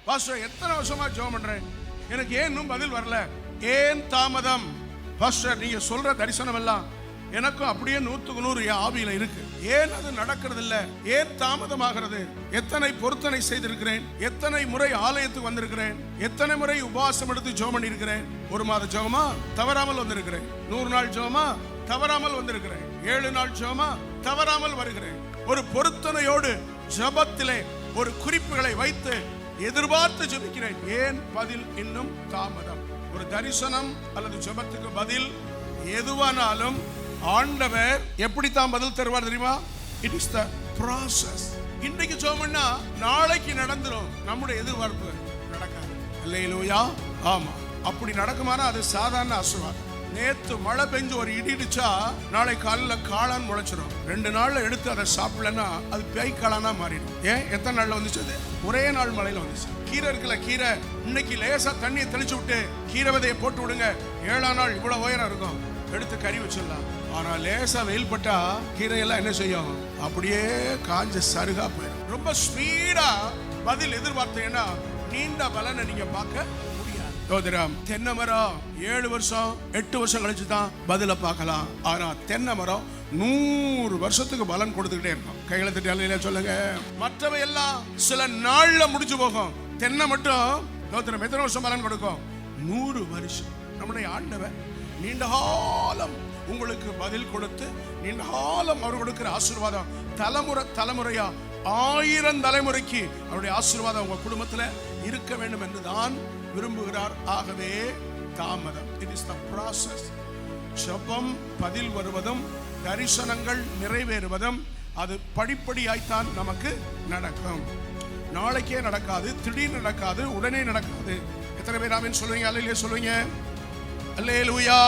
Pastor எத்தனை வருஷமா ஜெபம் பண்றேன், எனக்கு ஏன் இன்னும் பதில் வரல, ஏன் தாமதம்? பாஸ்டர் நீங்க சொல்ற தரிசனம் எல்லாம் எனக்கும் அப்படியே 100% என் ஆவியில இருக்கு, ஏன் அது நடக்கிறது இல்ல, ஏன் தாமதமாகிறது? எத்தனை பொருத்தனை செய்திருக்கிறேன், எத்தனை முறை ஆலயத்துக்கு வந்திருக்கிறேன், எத்தனை முறை உபவாசம் எடுத்து ஜெபம் பண்ணியிருக்கிறேன். 1 மாத ஜெபமா தவறாமல் வந்திருக்கிறேன், 100 நாள் ஜெபமா தவறாமல் வந்திருக்கிறேன், 7 நாள் ஜெபமா தவறாமல் வருகிறேன். ஒரு பொருத்தனையோடு ஜெபத்திலே ஒரு குறிப்புகளை வைத்து எதிர்பார்த்து ஜெபிக்கிறேன். ஏன் பதில் இன்னும் தாமதம்? ஒரு தரிசனம் அல்லது ஜெபத்துக்கு பதில் எதுவானாலும் ஆண்டவர் எப்படித்தான் பதில் தருவார் தெரியுமா? It is the process. இன்றைக்கு ஜெபம்னா நாளைக்கு நடந்துரும், நம்முடைய எதிர்பார்ப்பு நடக்காது. அல்லேலூயா. ஆமா, அப்படி நடக்குமானா அது சாதாரண ஆசீர்வாதம். நேத்து மழை பெஞ்சு ஒரு இடி இடிச்சா நாளை காலையில காளான் முளைச்சிடும். 2 நாள்ல எடுத்து அதை சாப்பிடலன்னா அது பேய் காளானா மாறிடும். ஏன்? எத்தனை நாள்ல வந்துச்சு? அது ஒரே நாள் மழையில வந்துச்சு. கீரை இருக்குல்ல, கீரை இன்னைக்கு லேசா தண்ணியை தெளிச்சு விட்டு கீரை விதையை போட்டு விடுங்க, 7ஆம் நாள் இவ்வளவு உயரம் இருக்கும், எடுத்து கறி வச்சிடலாம். ஆனா லேசா வெயில் பட்டா கீரையெல்லாம் என்ன செய்யும்? அப்படியே காஞ்ச சருகா போயிடும். ரொம்ப ஸ்பீடா பதில் எதிர்பார்த்தீங்கன்னா நீண்ட பலனை நீங்க பார்க்க முடியாது. தென்னை மரம் 7 வருஷம் 8 வருஷம் கழிச்சு தான் பதில பார்க்கலாம். ஆனா தென்னை மரம் 100 வருஷத்துக்கு பலன் கொடுத்துக்கிட்டே இருக்கும். கைகளை தட்டி அல்லேலூயா சொல்லுங்க. மற்றவை எல்லாம் சில நாள்ல முடிஞ்சு போகும், தென்னை மட்டும் எத்தனை வருஷம் பலன் கொடுக்கும்? 100 வருஷம். நம்முடைய ஆண்டவர் நீண்ட காலம் உங்களுக்கு பதில் கொடுத்து நீண்ட காலம் அவர் கொடுக்கிற ஆசீர்வாதம் தலைமுறையா 1000 தலைமுறைக்கு அவருடைய ஆசீர்வாதம் உங்க குடும்பத்துல இருக்க வேண்டும் என்றுதான் விரும்புகிறார். ஆகவே தாமதம். It is the process. ஜெபம் பதில் வருவதும் தரிசனங்கள் நிறைவேறுவதும் அது படிப்படியாய்த்தான் நமக்கு நடக்கும். நாளைக்கே நடக்காது, திடீர்னு நடக்காது, உடனே நடக்காது. எத்தனை பேர் ஆமென் சொல்லுவீங்க? அல்லேலூயா சொல்லுவீங்க. அல்லேலூயா.